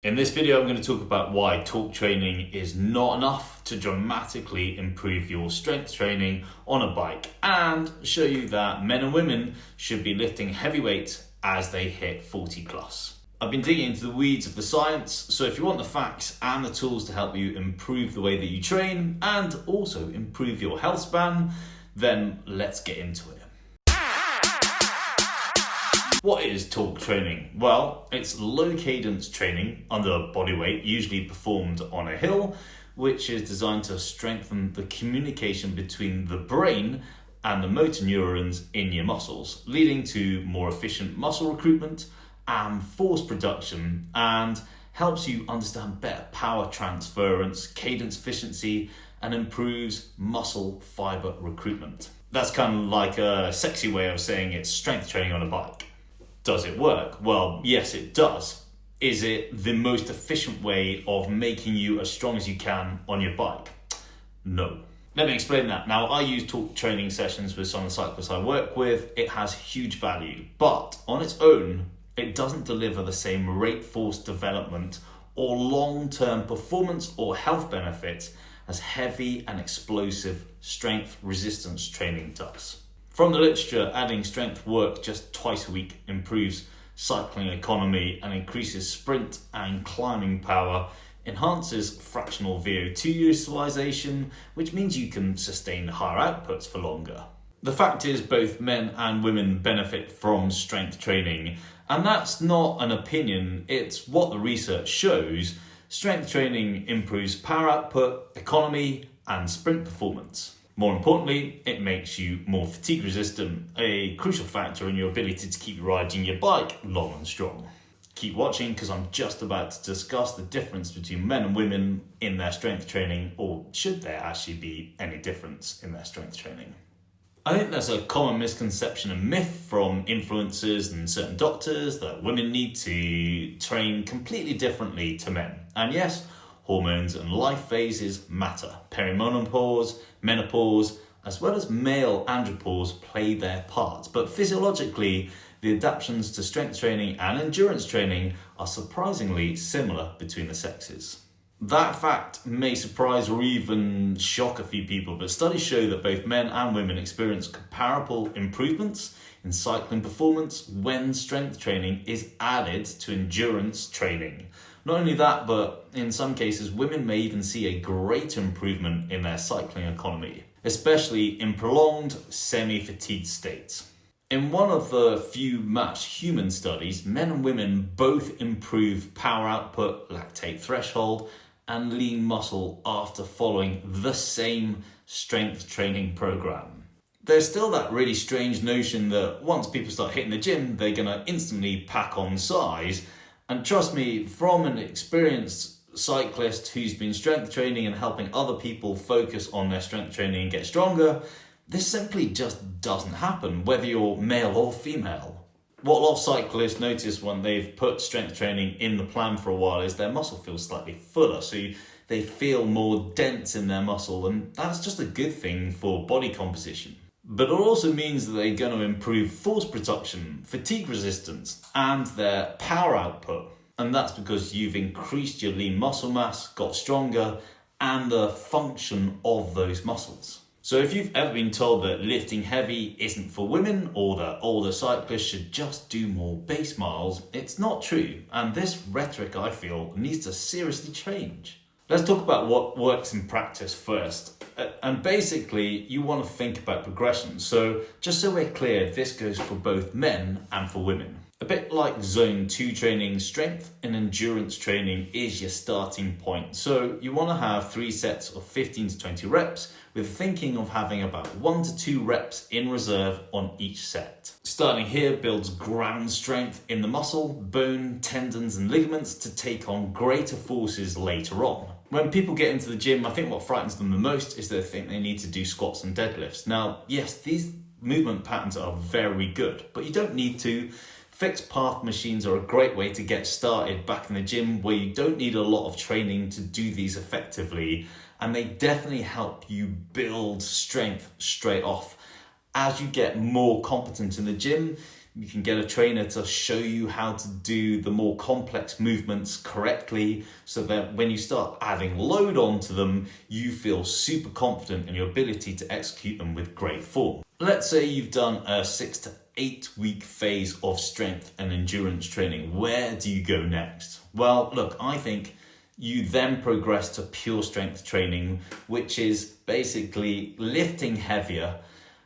In this video, I'm going to talk about why talk training is not enough to dramatically improve your strength training on a bike, and show you that men and women should be lifting heavy weights as they hit 40 plus. I've been digging into the weeds of the science, so if you want the facts and the tools to help you improve the way that you train and also improve your health span, then let's get into it. What is talk training? Well, it's low cadence training under body weight, usually performed on a hill, which is designed to strengthen the communication between the brain and the motor neurons in your muscles, leading to more efficient muscle recruitment and force production, and helps you understand better power transference, cadence efficiency, and improves muscle fiber recruitment. That's kind of like a sexy way of saying it's strength training on a bike. Does it work? Well, yes, it does. Is it the most efficient way of making you as strong as you can on your bike? No. Let me explain that. Now, I use talk training sessions with some of the cyclists I work with. It has huge value, but on its own, it doesn't deliver the same rate force development or long-term performance or health benefits as heavy and explosive strength resistance training does. From the literature, adding strength work just twice a week improves cycling economy and increases sprint and climbing power, enhances fractional VO2 utilization, which means you can sustain higher outputs for longer. The fact is, both men and women benefit from strength training, and that's not an opinion, it's what the research shows. Strength training improves power output, economy, and sprint performance. More importantly, it makes you more fatigue resistant, a crucial factor in your ability to keep riding your bike long and strong. Keep watching, because I'm just about to discuss the difference between men and women in their strength training, or should there actually be any difference in their strength training. I think there's a common misconception and myth from influencers and certain doctors that women need to train completely differently to men. And yes, hormones and life phases matter. Perimenopause, menopause, as well as male andropause play their parts. But physiologically, the adaptations to strength training and endurance training are surprisingly similar between the sexes. That fact may surprise or even shock a few people, but studies show that both men and women experience comparable improvements in cycling performance when strength training is added to endurance training. Not only that, but in some cases, women may even see a greater improvement in their cycling economy, especially in prolonged semi-fatigued states. In one of the few matched human studies, men and women both improve power output, lactate threshold, and lean muscle after following the same strength training program. There's still that really strange notion that once people start hitting the gym, they're gonna instantly pack on size. And trust me, from an experienced cyclist who's been strength training and helping other people focus on their strength training and get stronger, this simply just doesn't happen, whether you're male or female. What a lot of cyclists notice when they've put strength training in the plan for a while is their muscle feels slightly fuller, so they feel more dense in their muscle, and that's just a good thing for body composition. But it also means that they're going to improve force production, fatigue resistance, and their power output. And that's because you've increased your lean muscle mass, got stronger, and the function of those muscles. So if you've ever been told that lifting heavy isn't for women, or that older cyclists should just do more base miles, it's not true. And this rhetoric, I feel, needs to seriously change. Let's talk about what works in practice first. And basically, you want to think about progression. So just so we're clear, this goes for both men and for women. A bit like zone 2 training, strength and endurance training is your starting point. So you want to have 3 sets of 15 to 20 reps with thinking of having about 1 to 2 reps in reserve on each set. Starting here builds ground strength in the muscle, bone, tendons and ligaments to take on greater forces later on. When people get into the gym, I think what frightens them the most is they think they need to do squats and deadlifts. Now, yes, these movement patterns are very good, but you don't need to. Fixed path machines are a great way to get started back in the gym, where you don't need a lot of training to do these effectively, and they definitely help you build strength straight off. As you get more competent in the gym, You can get a trainer to show you how to do the more complex movements correctly so that when you start adding load onto them, you feel super confident in your ability to execute them with great form. Let's say you've done a 6 to 8 week phase of strength and endurance training. Where do you go next? Well, look, I think you then progress to pure strength training, which is basically lifting heavier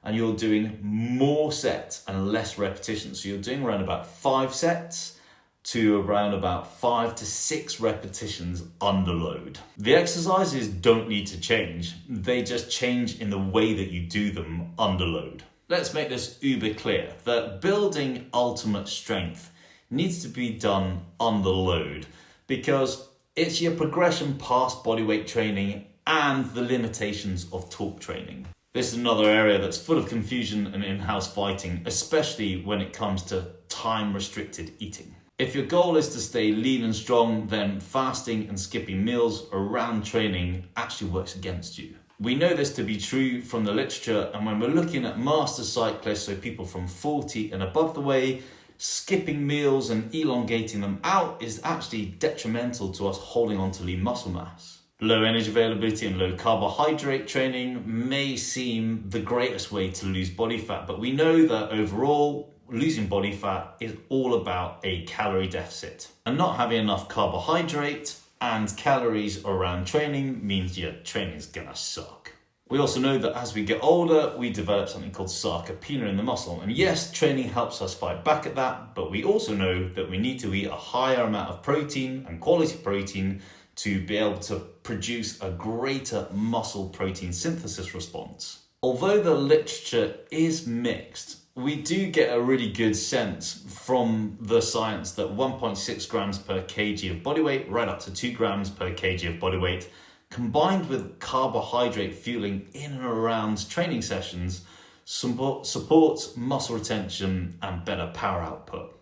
and you're doing more sets and less repetitions. So you're doing around about 5 sets to around about 5 to 6 repetitions under load. The exercises don't need to change. They just change in the way that you do them under load. Let's make this uber clear that building ultimate strength needs to be done under load because it's your progression past bodyweight training and the limitations of talk training. This is another area that's full of confusion and in-house fighting, especially when it comes to time-restricted eating. If your goal is to stay lean and strong, then fasting and skipping meals around training actually works against you. We know this to be true from the literature, and when we're looking at master cyclists, so people from 40 and above the way, skipping meals and elongating them out is actually detrimental to us holding on to lean muscle mass. Low energy availability and low carbohydrate training may seem the greatest way to lose body fat, but we know that overall, losing body fat is all about a calorie deficit. And not having enough carbohydrate and calories around training means your training is gonna suck. We also know that as we get older, we develop something called sarcopenia in the muscle. And yes, training helps us fight back at that, but we also know that we need to eat a higher amount of protein and quality protein to be able to produce a greater muscle protein synthesis response. Although the literature is mixed, we do get a really good sense from the science that 1.6 grams per kg of body weight, right up to 2 grams per kg of body weight, combined with carbohydrate fueling in and around training sessions, supports muscle retention and better power output.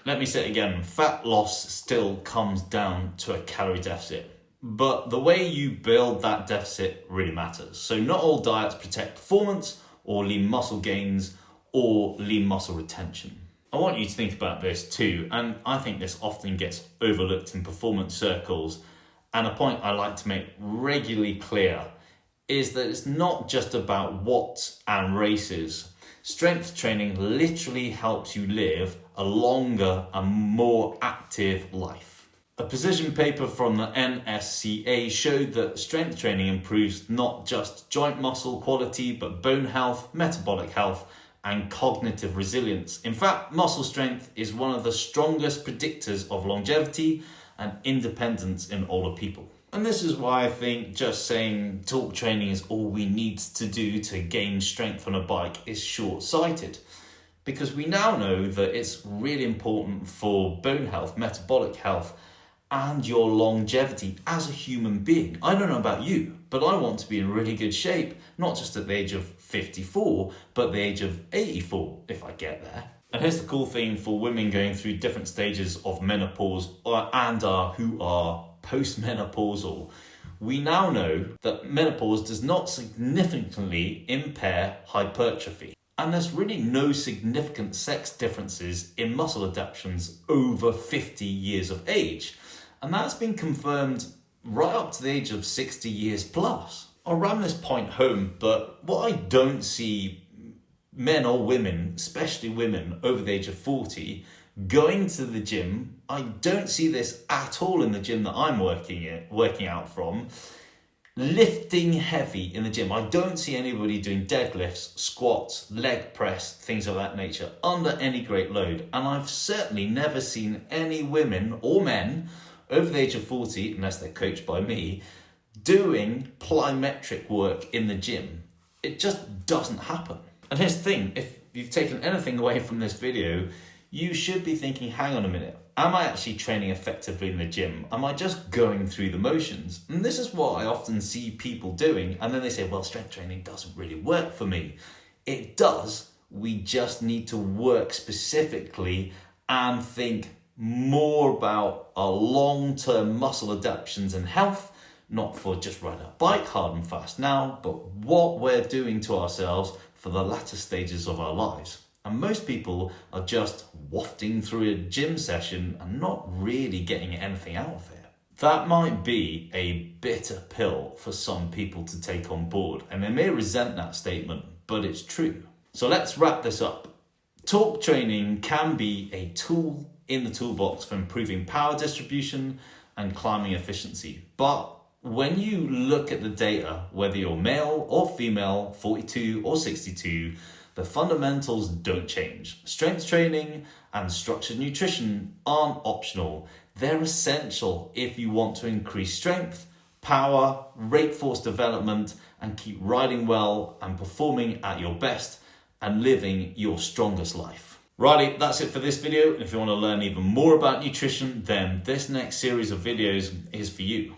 Let me say it again, fat loss still comes down to a calorie deficit, but the way you build that deficit really matters. So not all diets protect performance or lean muscle gains or lean muscle retention. I want you to think about this too, and I think this often gets overlooked in performance circles, and a point I like to make regularly clear is that it's not just about watts and races. Strength training literally helps you live a longer and more active life. A precision paper from the NSCA showed that strength training improves not just joint muscle quality, but bone health, metabolic health, and cognitive resilience. In fact, muscle strength is one of the strongest predictors of longevity and independence in older people. And this is why I think just saying talk training is all we need to do to gain strength on a bike is short-sighted. Because we now know that it's really important for bone health, metabolic health, and your longevity as a human being. I don't know about you, but I want to be in really good shape, not just at the age of 54, but the age of 84, if I get there. And here's the cool thing for women going through different stages of menopause who are postmenopausal. We now know that menopause does not significantly impair hypertrophy. And there's really no significant sex differences in muscle adaptations over 50 years of age. And that's been confirmed right up to the age of 60 years plus. I'll ram this point home, but what I don't see men or women, especially women over the age of 40, going to the gym, I don't see this at all in the gym that I'm working out from. Lifting heavy in the gym. I don't see anybody doing deadlifts, squats, leg press, things of that nature under any great load. And I've certainly never seen any women or men over the age of 40, unless they're coached by me, doing plyometric work in the gym. It just doesn't happen. And here's the thing, if you've taken anything away from this video, you should be thinking, hang on a minute, am I actually training effectively in the gym? Am I just going through the motions? And this is what I often see people doing, and then they say, well, strength training doesn't really work for me. It does, we just need to work specifically and think more about our long-term muscle adaptations and health, not for just riding a bike hard and fast now, but what we're doing to ourselves for the latter stages of our lives. And most people are just wafting through a gym session and not really getting anything out of it. That might be a bitter pill for some people to take on board, and they may resent that statement, but it's true. So let's wrap this up. Talk training can be a tool in the toolbox for improving power distribution and climbing efficiency. But when you look at the data, whether you're male or female, 42 or 62, the fundamentals don't change. Strength training and structured nutrition aren't optional. They're essential if you want to increase strength, power, rate force development, and keep riding well and performing at your best and living your strongest life. Righty, that's it for this video. If you want to learn even more about nutrition, then this next series of videos is for you.